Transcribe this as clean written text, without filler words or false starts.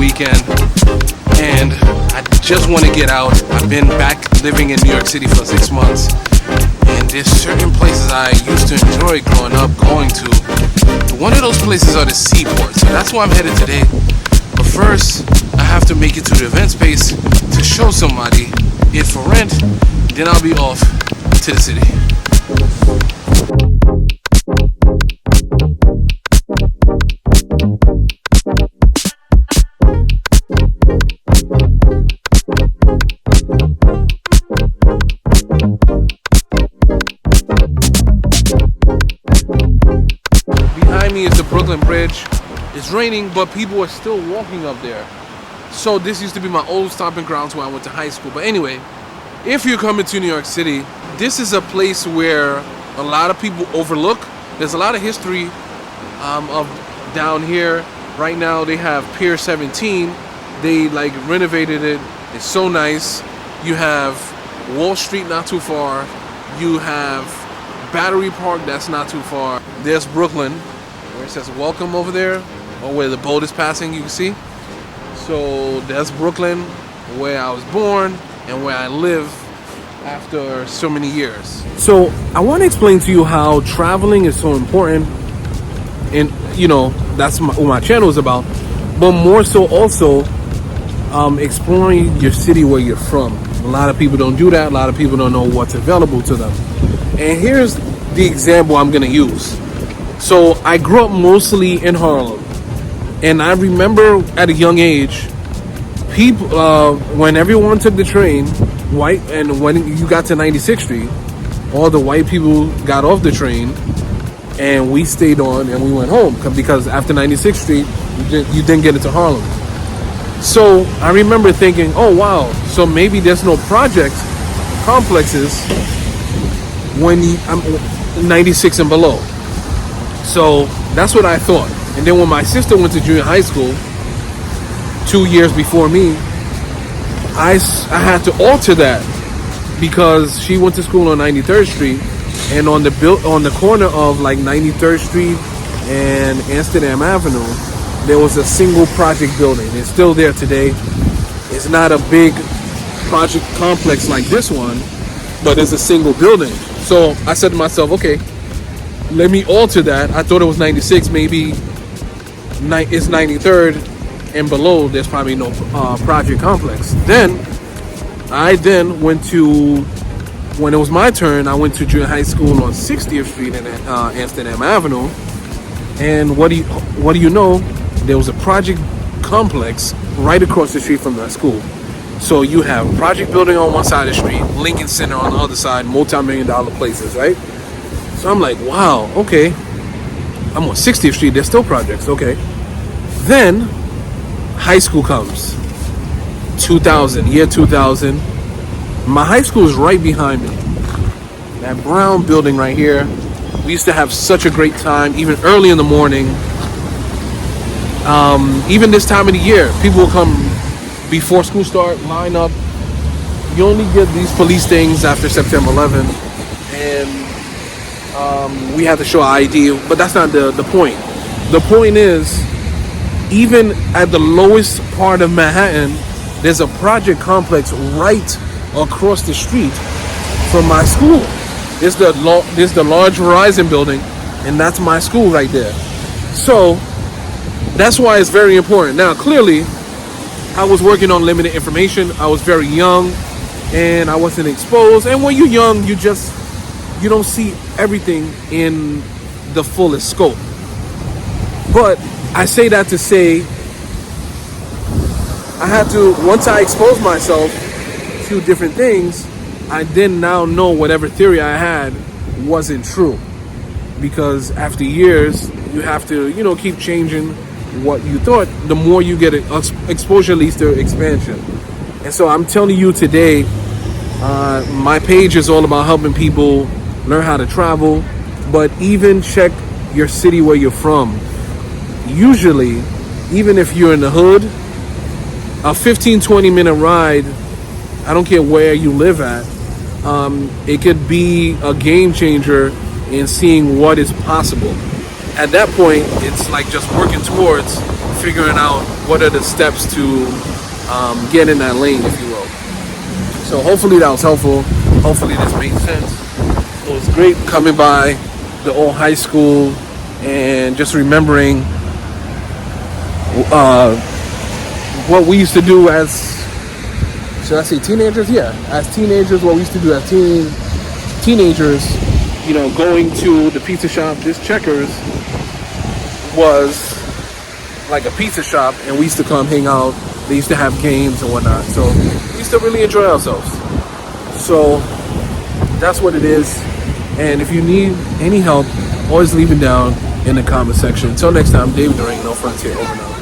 weekend, and I just want to get out. I've been back living in New York City for 6 months, and there's certain places I used to enjoy growing up going to. One of those places are the Seaport, so that's where I'm headed today. But first, I have to make it to the event space to show somebody it for rent. Then I'll be off to the city. Behind me is the Brooklyn Bridge. It's raining, but people are still walking up there. So this used to be my old stomping grounds where I went to high school. But anyway, if you're coming to New York City, this is a place where a lot of people overlook. There's a lot of history of down here. Right now they have Pier 17. They like renovated it. It's so nice. You have Wall Street not too far. You have Battery Park that's not too far. There's Brooklyn, where it says welcome over there, or where the boat is passing, you can see. So that's Brooklyn, where I was born and where I live after so many years. So I want to explain to you how traveling is so important, and that's what my channel is about, but more so also exploring your city where you're from. A lot of people don't do that. A lot of people don't know what's available to them. And here's the example I'm going to use. So I grew up mostly in Harlem, and I remember at a young age, people when everyone took the train, white, and when you got to 96th Street, all the white people got off the train, and we stayed on and we went home because after 96th Street, you didn't get into Harlem. So I remember thinking, oh wow, so maybe there's no project complexes when I'm 96 and below. So that's what I thought. And then when my sister went to junior high school 2 years before me, I had to alter that because she went to school on 93rd Street, and on the corner of like 93rd Street and Amsterdam Avenue, there was a single project building. It's still there today. It's not a big project complex like this one, but it's a single building. So I said to myself, okay, let me alter that. I thought it was 96, maybe it's 93rd and below. There's probably no project complex. Then I went to, when it was my turn, I went to junior high school on 60th Street and Amsterdam Avenue. And what do you know? There was a project complex right across the street from that school. So you have a project building on one side of the street, Lincoln Center on the other side, multi-million-dollar places, right? So I'm like, wow, okay. I'm on 60th Street, there's still projects, okay. Then high school comes, 2000, year 2000. My high school is right behind me. That brown building right here. We used to have such a great time, even early in the morning. Even this time of the year, people will come before school start, line up. You only get these police things after September 11th, and we have to show ID, but that's not the point. The point is, even at the lowest part of Manhattan, there's a project complex right across the street from my school. There's the large Verizon building, and that's my school right there. So that's why it's very important. Now, clearly, I was working on limited information. I was very young, and I wasn't exposed. And when you're young, you don't see everything in the fullest scope. But I say that to say, I had to, once I exposed myself to different things, I then now know whatever theory I had wasn't true. Because after years, you have to, keep changing what you thought. The more you get exposure leads to expansion. And so I'm telling you today, my page is all about helping people learn how to travel, but even check your city where you're from. Usually, even if you're in the hood, a 15-20 minute ride, I don't care where you live at, it could be a game changer in seeing what is possible. At that point, it's like just working towards figuring out what are the steps to get in that lane, if you will. So hopefully that was helpful. Hopefully this made sense. It was great coming by the old high school and just remembering what we used to do as, should I say teenagers? Yeah, as teenagers, what we used to do as teenagers, you know, going to the pizza shop. This Checkers was like a pizza shop, and we used to come hang out. They used to have games and whatnot, so we used to really enjoy ourselves. So that's what it is. And if you need any help, always leave it down in the comment section. Until next time, David Durang, No Frontier, over now.